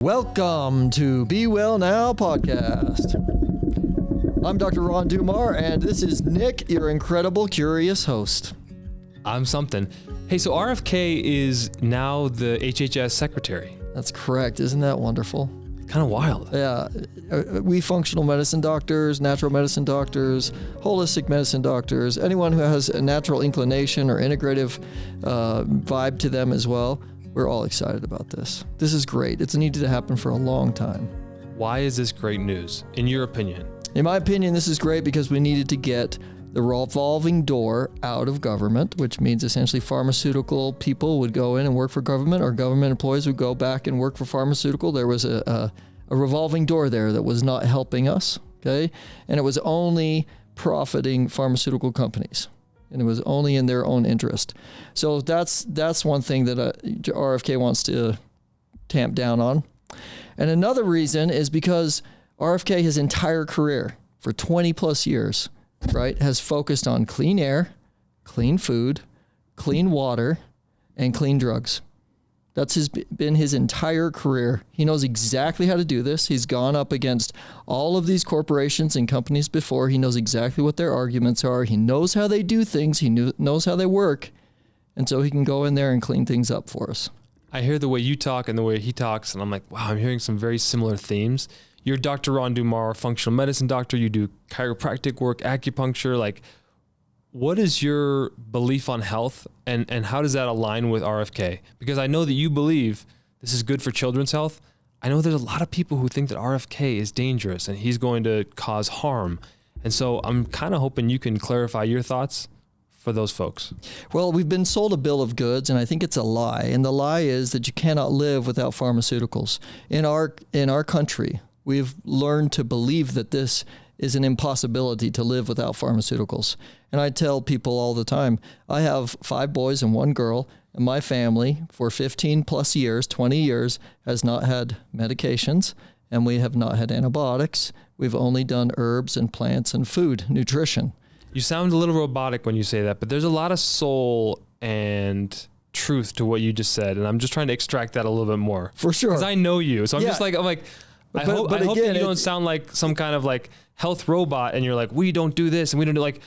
Welcome to Be Well Now podcast. I'm Dr. Ron Dummar, and this is Nick, your incredible, curious host. I'm something. Hey, so RFK is now the HHS secretary. That's correct. Isn't that wonderful? Kind of wild. Yeah. We functional medicine doctors, natural medicine doctors, holistic medicine doctors, anyone who has a natural inclination or integrative vibe to them as well, we're all excited about this. This is great. It's needed to happen for a long time. Why is this great news, in your opinion? In my opinion, this is great because we needed to get the revolving door out of government, which means essentially pharmaceutical people would go in and work for government, or government employees would go back and work for pharmaceutical. There was a revolving door there that was not helping us, okay? And it was only profiting pharmaceutical companies. And it was only in their own interest. So that's one thing that RFK wants to tamp down on. And another reason is because RFK, his entire career for 20 plus years, right, has focused on clean air, clean food, clean water, and clean drugs. That's been his entire career. He knows exactly how to do this. He's gone up against all of these corporations and companies before. He knows exactly what their arguments are. He knows how they do things. He knows how they work. And so he can go in there and clean things up for us. I hear the way you talk and the way he talks, and I'm like, wow, I'm hearing some very similar themes. You're Dr. Ron Dummar, functional medicine doctor. You do chiropractic work, acupuncture. Like, what is your belief on health, and how does that align with RFK? Because I know that you believe this is good for children's health. I know there's a lot of people who think that RFK is dangerous and he's going to cause harm. And so I'm kind of hoping you can clarify your thoughts for those folks. Well, we've been sold a bill of goods, and I think it's a lie. And the lie is that you cannot live without pharmaceuticals. In our country, we've learned to believe that this is an impossibility to live without pharmaceuticals. And I tell people all the time, I have 5 boys and 1 girl, and my family for 15 plus years, 20 years, has not had medications, and we have not had antibiotics. We've only done herbs and plants and food, nutrition. You sound a little robotic when you say that, but there's a lot of soul and truth to what you just said, and I'm just trying to extract that a little bit more. For sure. Because I know you, so I'm like, I hope that you don't sound like some kind of like health robot and you're like, we don't do this and we don't do like.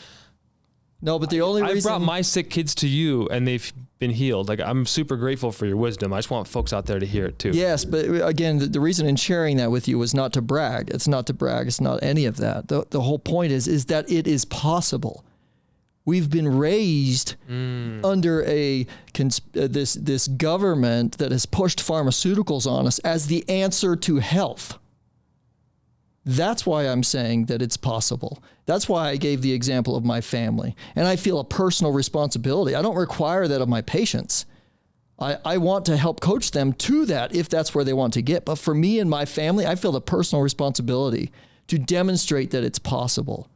No, but the only reason I brought my sick kids to you and they've been healed. Like, I'm super grateful for your wisdom. I just want folks out there to hear it too. Yes, but again, the reason in sharing that with you was not to brag. It's not to brag. It's not any of that. The whole point is that it is possible. We've been raised under this government that has pushed pharmaceuticals on us as the answer to health. That's why I'm saying that it's possible. That's why I gave the example of my family. And I feel a personal responsibility. I don't require that of my patients. I want to help coach them to that if that's where they want to get. But for me and my family, I feel the personal responsibility to demonstrate that it's possible.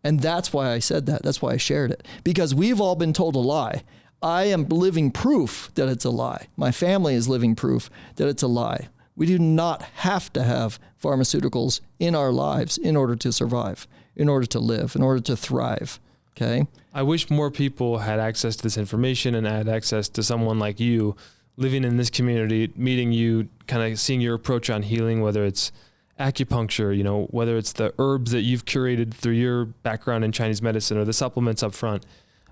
And that's why I said that. That's why I shared it. Because we've all been told a lie. I am living proof that it's a lie. My family is living proof that it's a lie. We do not have to have pharmaceuticals in our lives in order to survive, in order to live, in order to thrive. Okay? I wish more people had access to this information and had access to someone like you living in this community, meeting you, kind of seeing your approach on healing, whether it's acupuncture, whether it's the herbs that you've curated through your background in Chinese medicine or the supplements up front,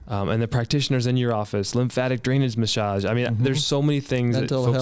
and the practitioners in your office, lymphatic drainage massage. I mean, there's so many things. Mental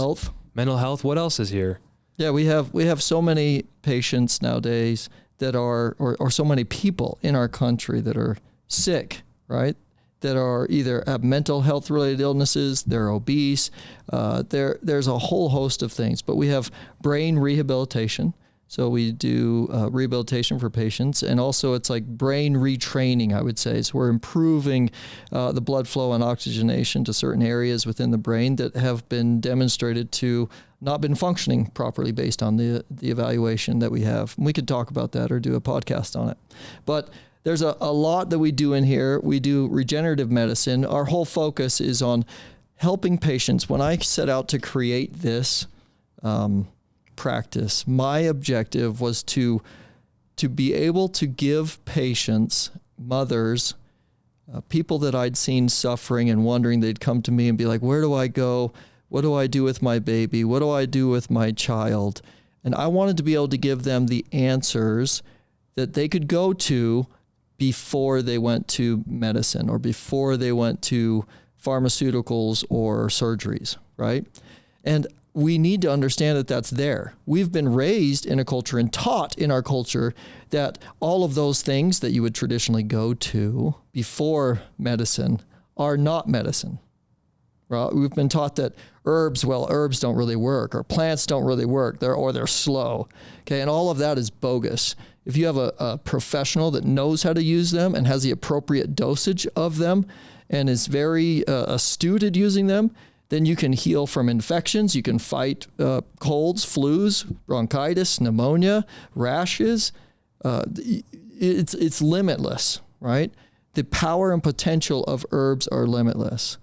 health. What else is here? Yeah, we have so many patients nowadays that are, or so many people in our country that are sick, right? That are either have mental health related illnesses, they're obese, there's a whole host of things. But we have brain rehabilitation. So we do rehabilitation for patients, and also it's like brain retraining, I would say. So we're improving the blood flow and oxygenation to certain areas within the brain that have been demonstrated to not been functioning properly based on the evaluation that we have. We could talk about that or do a podcast on it. But there's a lot that we do in here. We do regenerative medicine. Our whole focus is on helping patients. When I set out to create this practice, my objective was to be able to give patients, mothers, people that I'd seen suffering and wondering, they'd come to me and be like, where do I go? What do I do with my baby? What do I do with my child? And I wanted to be able to give them the answers that they could go to before they went to medicine or before they went to pharmaceuticals or surgeries, right? And we need to understand that that's there. We've been raised in a culture and taught in our culture that all of those things that you would traditionally go to before medicine are not medicine. Right? We've been taught that herbs don't really work, or plants don't really work, they're slow. Okay, and all of that is bogus. If you have a professional that knows how to use them and has the appropriate dosage of them and is very astute at using them, then you can heal from infections. You can fight colds, flus, bronchitis, pneumonia, rashes. It's limitless, right? The power and potential of herbs are limitless.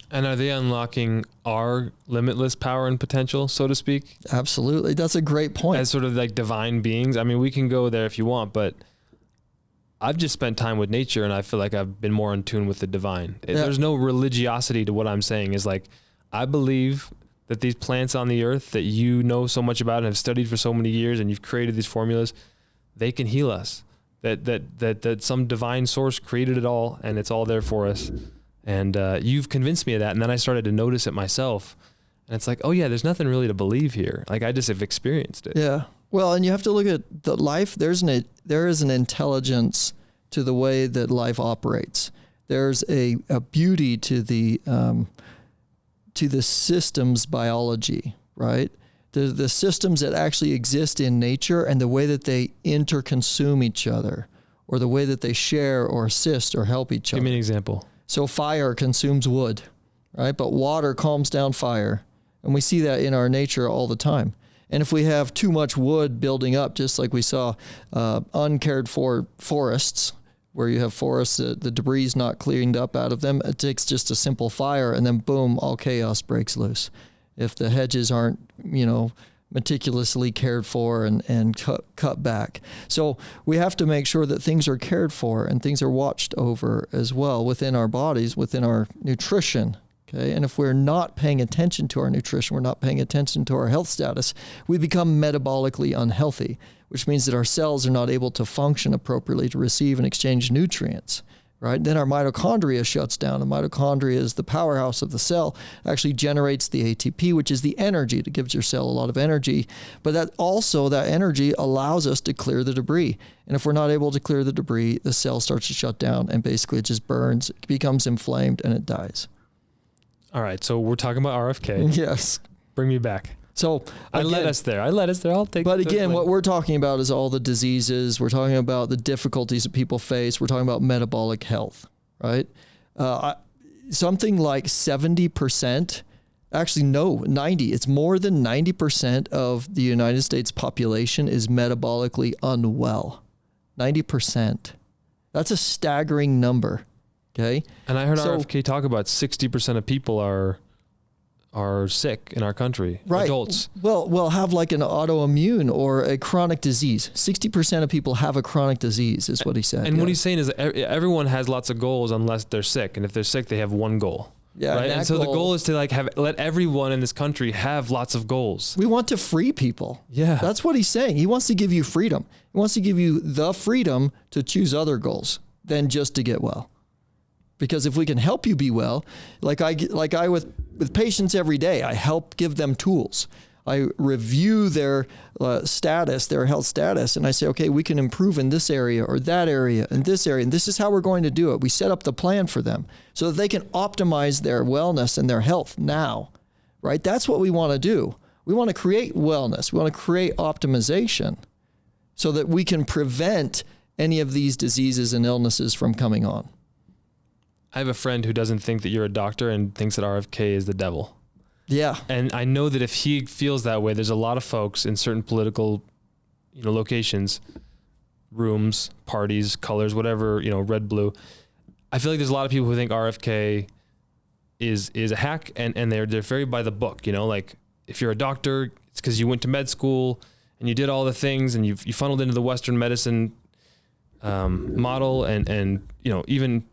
And are they unlocking our limitless power and potential, so to speak? Absolutely. That's a great point. As sort of like divine beings. I mean, we can go there if you want, but I've just spent time with nature and I feel like I've been more in tune with the divine. Yeah. There's no religiosity to what I'm saying. Is like, I believe that these plants on the earth that you know so much about and have studied for so many years and you've created these formulas, they can heal us. That some divine source created it all and it's all there for us. And you've convinced me of that. And then I started to notice it myself. And it's like, oh yeah, there's nothing really to believe here. Like I just have experienced it. Yeah. Well, and you have to look at the life. There is an intelligence to the way that life operates. There's a beauty to the systems biology, right? The systems that actually exist in nature and the way that they interconsume each other, or the way that they share or assist or help each other. Give me an example. So fire consumes wood, right? But water calms down fire. And we see that in our nature all the time. And if we have too much wood building up, just like we saw uncared for forests, where you have forests, the debris is not cleaned up out of them, it takes just a simple fire and then boom, all chaos breaks loose. If the hedges aren't, meticulously cared for and cut back. So we have to make sure that things are cared for and things are watched over as well within our bodies, within our nutrition. Okay. And if we're not paying attention to our nutrition, we're not paying attention to our health status, we become metabolically unhealthy, which means that our cells are not able to function appropriately to receive and exchange nutrients. Right? Then our mitochondria shuts down. The mitochondria is the powerhouse of the cell, actually generates the ATP, which is the energy that gives your cell a lot of energy. But that energy allows us to clear the debris. And if we're not able to clear the debris, the cell starts to shut down and basically it just burns, it becomes inflamed, and it dies. All right. So we're talking about RFK. Yes. Bring me back. So I led us there. I'll take. But again, what we're talking about is all the diseases. We're talking about the difficulties that people face. We're talking about metabolic health, right? Something like 70%, actually no, 90. It's more than 90% of the United States population is metabolically unwell. 90%. That's a staggering number. Okay. And I heard RFK talk about 60% of people are sick in our country, right. Adults. Well, have like an autoimmune or a chronic disease. 60% of people have a chronic disease is what he said. And what he's saying is that everyone has lots of goals unless they're sick. And if they're sick, they have one goal. Yeah. Right. And so the goal is to let everyone in this country have lots of goals. We want to free people. Yeah. That's what he's saying. He wants to give you freedom. He wants to give you the freedom to choose other goals than just to get well. Because if we can help you be well, like I with patients every day, I help give them tools. I review their status, their health status, and I say, okay, we can improve in this area or that area and this area, and this is how we're going to do it. We set up the plan for them so that they can optimize their wellness and their health now, right? That's what we want to do. We want to create wellness. We want to create optimization so that we can prevent any of these diseases and illnesses from coming on. I have a friend who doesn't think that you're a doctor and thinks that RFK is the devil. Yeah. And I know that if he feels that way, there's a lot of folks in certain political, locations, rooms, parties, colors, whatever, red, blue. I feel like there's a lot of people who think RFK is a hack and they're very by the book, like if you're a doctor, it's because you went to med school and you did all the things and you funneled into the Western medicine model and even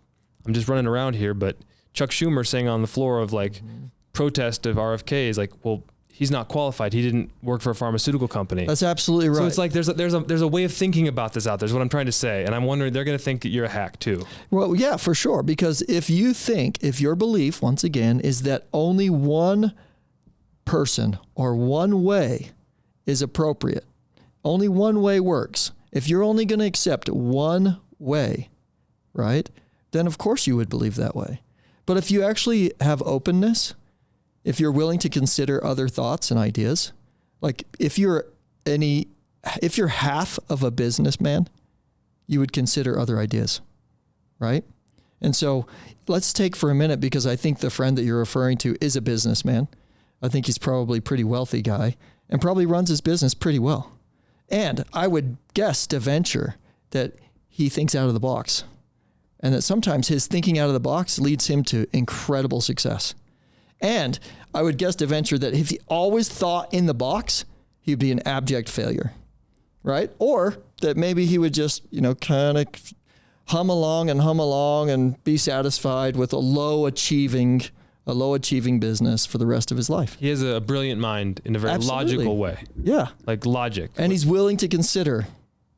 I'm just running around here, but Chuck Schumer saying on the floor of protest of RFK is like, well, he's not qualified. He didn't work for a pharmaceutical company. That's absolutely right. So it's like there's a way of thinking about this out there is what I'm trying to say. And I'm wondering, they're going to think that you're a hack too. Well, yeah, for sure. Because if your belief, once again, is that only one person or one way is appropriate, only one way works. If you're only going to accept one way, right, then of course you would believe that way. But if you actually have openness, if you're willing to consider other thoughts and ideas, like if you're half of a businessman, you would consider other ideas, right? And so let's take for a minute, because I think the friend that you're referring to is a businessman. I think he's probably a pretty wealthy guy and probably runs his business pretty well. And I would guess to venture that he thinks out of the box, and that sometimes his thinking out of the box leads him to incredible success. And I would guess to venture that if he always thought in the box, he'd be an abject failure, right? Or that maybe he would just, kind of hum along and be satisfied with a low achieving business for the rest of his life. He has a brilliant mind in a very logical way. Yeah. Like logic. And he's willing to consider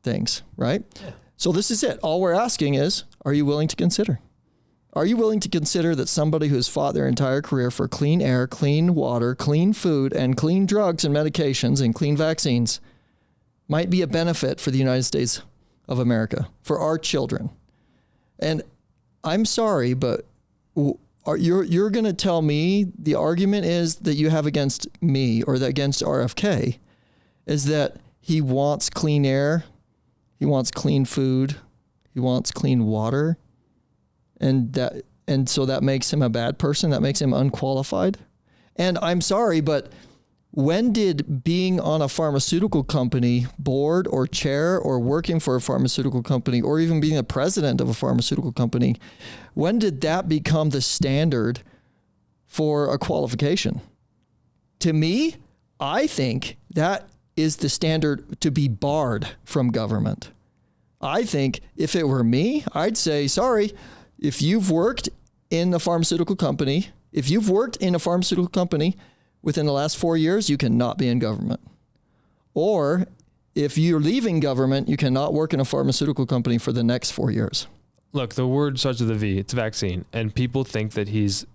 things, right? Yeah. So this is it. All we're asking is, are you willing to consider? Are you willing to consider that somebody who has fought their entire career for clean air, clean water, clean food, and clean drugs and medications and clean vaccines might be a benefit for the United States of America, for our children? And I'm sorry, but you're going to tell me the argument is that you have against me or that against RFK is that he wants clean air, he wants clean food, he wants clean water, and so that makes him a bad person, that makes him unqualified. And I'm sorry, but when did being on a pharmaceutical company board or chair or working for a pharmaceutical company or even being the president of a pharmaceutical company, when did that become the standard for a qualification? To me, I think that is the standard to be barred from government. I think if it were me, I'd say, sorry, if you've worked in a pharmaceutical company within the last 4 years, you cannot be in government. Or if you're leaving government, you cannot work in a pharmaceutical company for the next 4 years. Look, the word starts with a V. It's vaccine. And people think that he's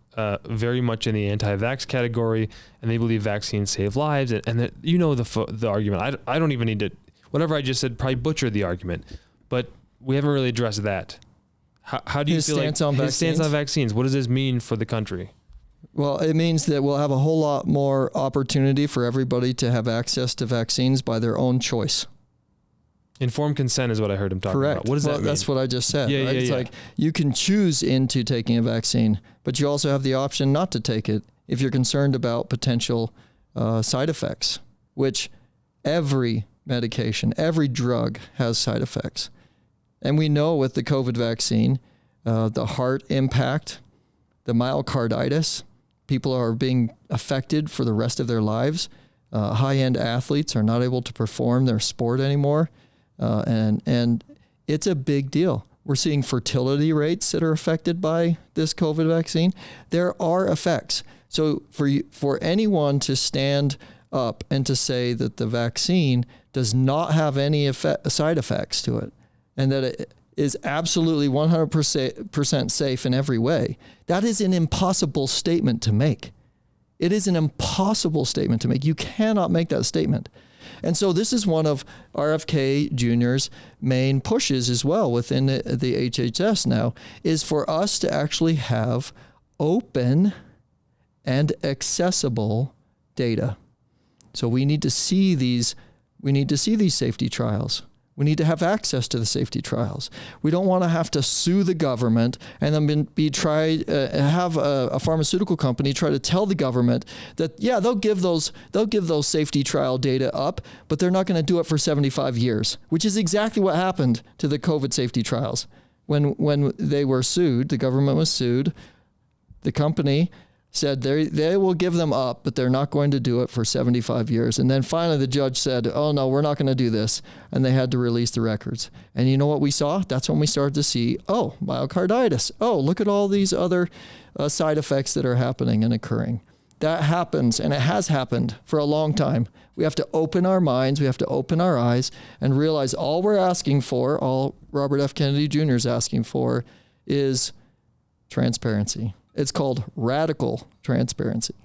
very much in the anti-vax category, and they believe vaccines save lives. And the argument. I don't even need to, whatever I just said, probably butcher the argument. But we haven't really addressed that. How do you feel like his stance on vaccines? What does this mean for the country? Well, it means that we'll have a whole lot more opportunity for everybody to have access to vaccines by their own choice. Informed consent is what I heard him talking about. What does that mean? That's what I just said. Yeah, right? It's like you can choose into taking a vaccine, but you also have the option not to take it if you're concerned about potential side effects, which every medication, every drug has side effects. And we know with the COVID vaccine, the heart impact, the myocarditis, people are being affected for the rest of their lives. High-end athletes are not able to perform their sport anymore. And it's a big deal. We're seeing fertility rates that are affected by this COVID vaccine. There are effects. So for anyone to stand up and to say that the vaccine does not have any side effects to it, and that it is absolutely 100% safe in every way, that is an impossible statement to make. It is an impossible statement to make. You cannot make that statement. And so this is one of RFK Jr.'s main pushes as well within the HHS now, is for us to actually have open and accessible data. So we need to see these safety trials. We need to have access to the safety trials. We don't want to have to sue the government and then have a pharmaceutical company try to tell the government that, yeah, they'll give those safety trial data up, but they're not going to do it for 75 years, which is exactly what happened to the COVID safety trials. When they were sued, the government was sued, the company said they will give them up, but they're not going to do it for 75 years. And then finally the judge said, oh no, we're not going to do this. And they had to release the records. And you know what we saw? That's when we started to see, myocarditis. Oh, look at all these other side effects that are happening and occurring. That happens, and it has happened for a long time. We have to open our minds, we have to open our eyes, and realize all we're asking for, all Robert F. Kennedy Jr. is asking for, is transparency. It's called radical transparency.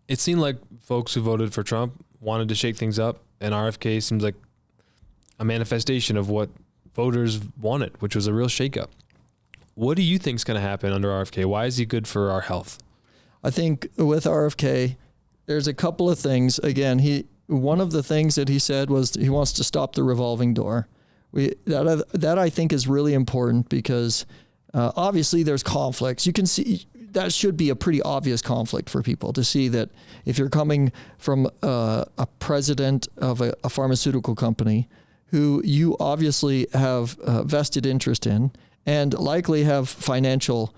It seemed like folks who voted for Trump wanted to shake things up, and RFK seems like a manifestation of what voters wanted, which was a real shakeup. What do you think is going to happen under RFK? Why is he good for our health? I think with RFK, there's a couple of things. Again, one of the things that he said was he wants to stop the revolving door. That I think is really important because obviously there's conflicts. You can see that should be a pretty obvious conflict for people to see that if you're coming from a president of a pharmaceutical company who you obviously have vested interest in and likely have financial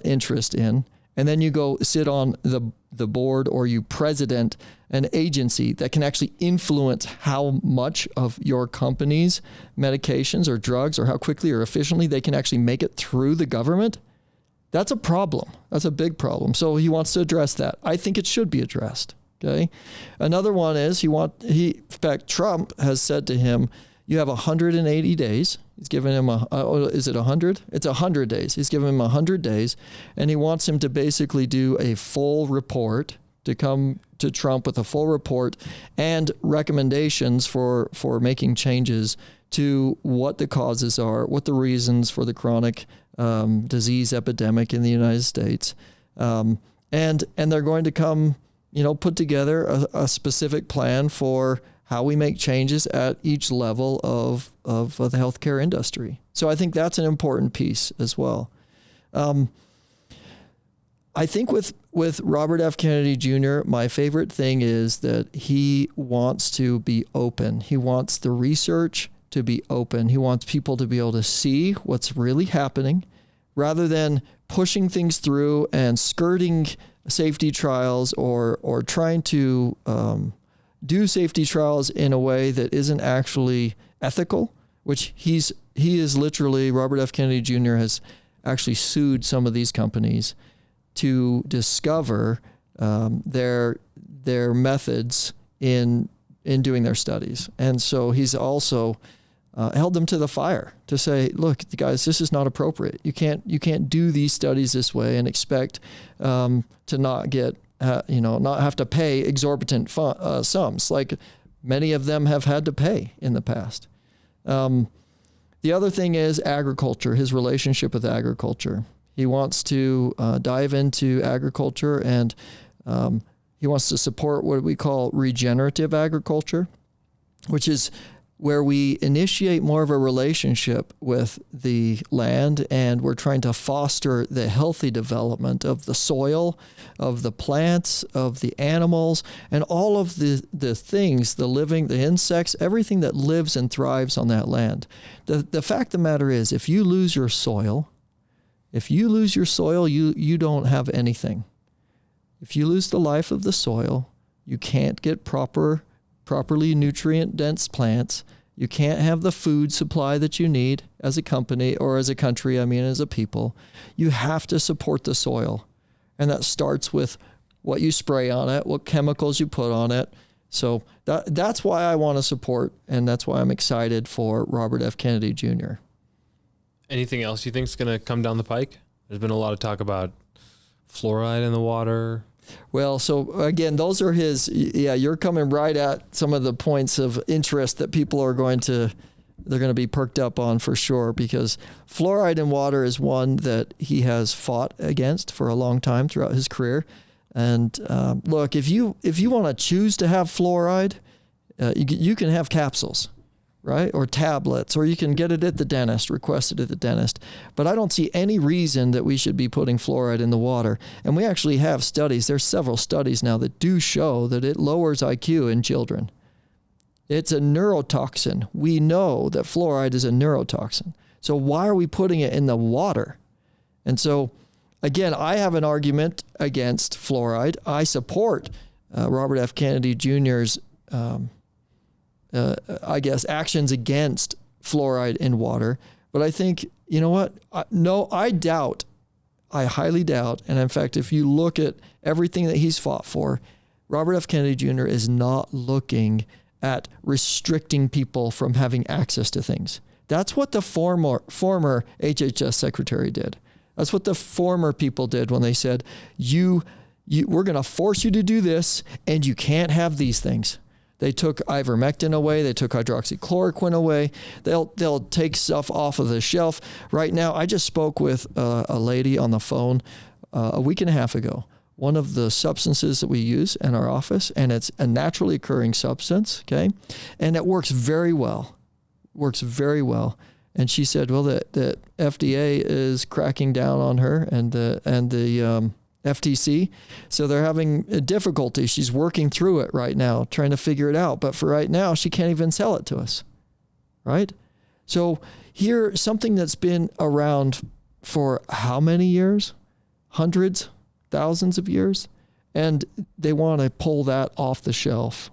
interest in, and then you go sit on the board or you president an agency that can actually influence how much of your company's medications or drugs or how quickly or efficiently they can actually make it through the government, that's a problem. That's a big problem. So he wants to address that. I think it should be addressed. Okay. Another one is in fact, Trump has said to him, you have 180 days. He's given him is it 100? It's 100 days. He's given him 100 days, and he wants him to basically do a full report, to come to Trump with a full report and recommendations for making changes to what the causes are, what the reasons for the chronic disease epidemic in the United States. And they're going to come, put together a specific plan for how we make changes at each level of the healthcare industry. So I think that's an important piece as well. I think with Robert F. Kennedy Jr., my favorite thing is that he wants to be open. He wants the research to be open. He wants people to be able to see what's really happening rather than pushing things through and skirting safety trials or trying to do safety trials in a way that isn't actually ethical, which he is literally, Robert F. Kennedy Jr. has actually sued some of these companies to discover their methods in doing their studies. And so he's also held them to the fire to say, look, guys, this is not appropriate. You can't do these studies this way and expect to not get not have to pay exorbitant sums like many of them have had to pay in the past. The other thing is agriculture, his relationship with agriculture. He wants to dive into agriculture, and he wants to support what we call regenerative agriculture, which is where we initiate more of a relationship with the land, and we're trying to foster the healthy development of the soil, of the plants, of the animals, and all of the things, the living, the insects, everything that lives and thrives on that land. The fact of the matter is, if you lose your soil, you don't have anything. If you lose the life of the soil, you can't get properly nutrient-dense plants. You can't have the food supply that you need as a company or as a country, as a people. You have to support the soil. And that starts with what you spray on it, what chemicals you put on it. So that's why I want to support, and that's why I'm excited for Robert F. Kennedy Jr. Anything else you think is going to come down the pike? There's been a lot of talk about fluoride in the water. Well, so again, those are you're coming right at some of the points of interest that people are going to be perked up on for sure, because fluoride in water is one that he has fought against for a long time throughout his career. And look, if you want to choose to have fluoride, you can have capsules, right? Or tablets, or you can get it at the dentist, request it at the dentist. But I don't see any reason that we should be putting fluoride in the water. And we actually have studies. There's several studies now that do show that it lowers IQ in children. It's a neurotoxin. We know that fluoride is a neurotoxin. So why are we putting it in the water? And so, again, I have an argument against fluoride. I support Robert F. Kennedy Jr.'s actions against fluoride in water. But I think, you know what? I I highly doubt, and in fact, if you look at everything that he's fought for, Robert F. Kennedy Jr. is not looking at restricting people from having access to things. That's what the former HHS secretary did. That's what the former people did when they said, we're going to force you to do this, and you can't have these things. They took ivermectin away. They took hydroxychloroquine away. They'll take stuff off of the shelf. Right now, I just spoke with a lady on the phone a week and a half ago. One of the substances that we use in our office, and it's a naturally occurring substance, okay? And it works very well. And she said, well, the FDA is cracking down on her and the FTC. So they're having a difficulty. She's working through it right now, trying to figure it out. But for right now, she can't even sell it to us, right? So here, something that's been around for how many years? Hundreds, thousands of years. And they want to pull that off the shelf,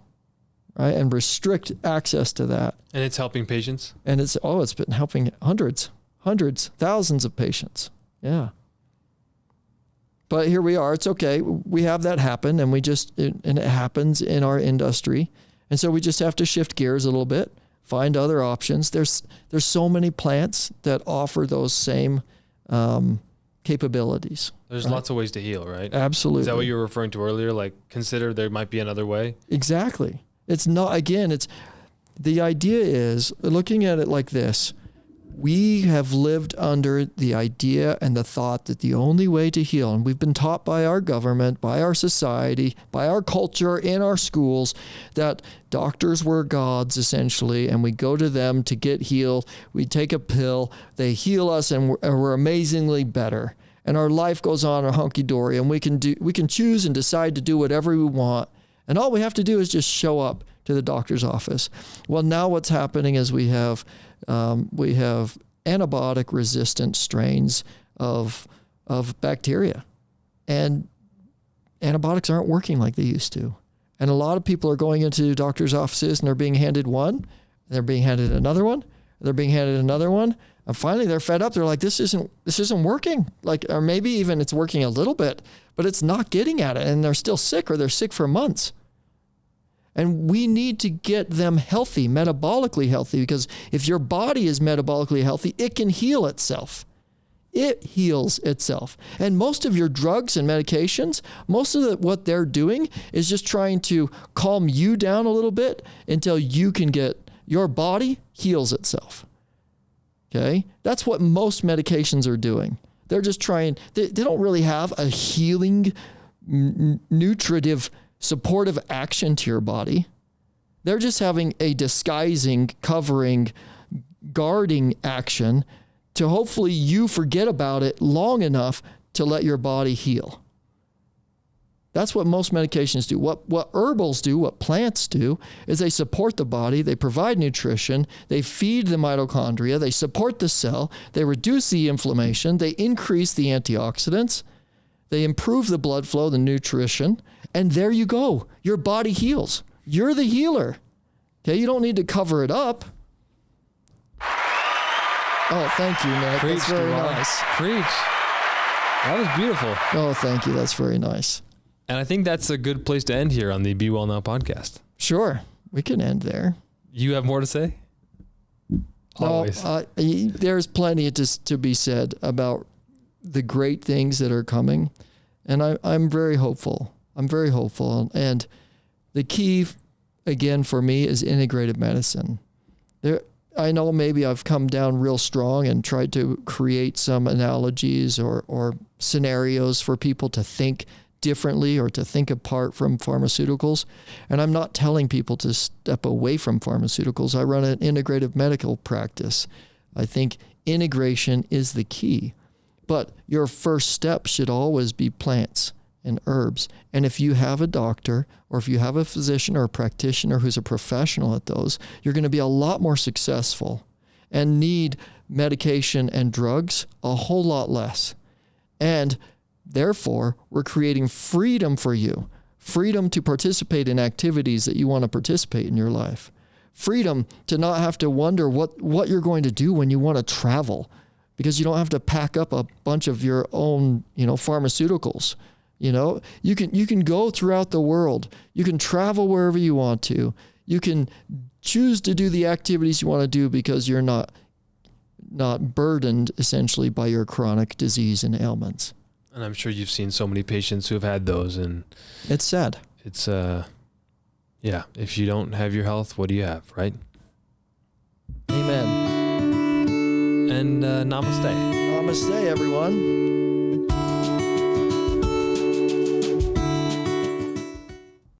right? And restrict access to that. And it's helping patients? And it's been helping hundreds, thousands of patients. Yeah. But here we are. It's okay. We have that happen, and it happens in our industry. And so we just have to shift gears a little bit, find other options. There's so many plants that offer those same capabilities. There's lots of ways to heal, right? Absolutely. Is that what you were referring to earlier? Like, consider there might be another way? Exactly. It's not, again, the idea is, looking at it like this, we have lived under the idea and the thought that the only way to heal, and we've been taught by our government, by our society, by our culture, in our schools, that doctors were gods, essentially, and we go to them to get healed. We take a pill, they heal us, and we're amazingly better. And our life goes on hunky-dory, and we can choose and decide to do whatever we want. And all we have to do is just show up to the doctor's office. Well, now what's happening is we have antibiotic resistant strains of bacteria, and antibiotics aren't working like they used to. And a lot of people are going into doctor's offices and they're being handed one, they're being handed another one, they're being handed another one. And finally they're fed up. They're like, this isn't working. Like, or maybe even it's working a little bit, but it's not getting at it. And they're still sick, or they're sick for months. And we need to get them healthy, metabolically healthy, because if your body is metabolically healthy, it can heal itself. It heals itself. And most of your drugs and medications, most of what they're doing is just trying to calm you down a little bit until you can get, your body heals itself. Okay? That's what most medications are doing. They're just trying, they don't really have a healing, nutritive, supportive action to your body. They're just having a disguising, covering, guarding action to hopefully you forget about it long enough to let your body heal. That's what most medications do. What herbals do, what plants do, is they support the body, they provide nutrition, they feed the mitochondria, they support the cell, they reduce the inflammation, they increase the antioxidants, they improve the blood flow, the nutrition, and there you go. Your body heals. You're the healer. Okay, you don't need to cover it up. Oh, thank you, Nick. Preach, that's very Dummar. nice. Preach. That was beautiful. Oh, thank you. That's very nice. And I think that's a good place to end here on the Be Well Now podcast. Sure. We can end there. You have more to say? Always. There's plenty to be said about the great things that are coming. And I'm very hopeful. I'm very hopeful. And the key, again, for me is integrative medicine. I know maybe I've come down real strong and tried to create some analogies or scenarios for people to think differently or to think apart from pharmaceuticals. And I'm not telling people to step away from pharmaceuticals. I run an integrative medical practice. I think integration is the key. But your first step should always be plants and herbs. And if you have a doctor or if you have a physician or a practitioner who's a professional at those, you're going to be a lot more successful and need medication and drugs a whole lot less. And therefore, we're creating freedom for you, freedom to participate in activities that you want to participate in your life, freedom to not have to wonder what you're going to do when you want to travel. because you don't have to pack up a bunch of your own, pharmaceuticals. You can go throughout the world. You can travel wherever you want to. You can choose to do the activities you want to do because you're not burdened essentially by your chronic disease and ailments. And I'm sure you've seen so many patients who have had those, and it's sad. It's if you don't have your health, what do you have, right? Amen. And namaste. Namaste, everyone.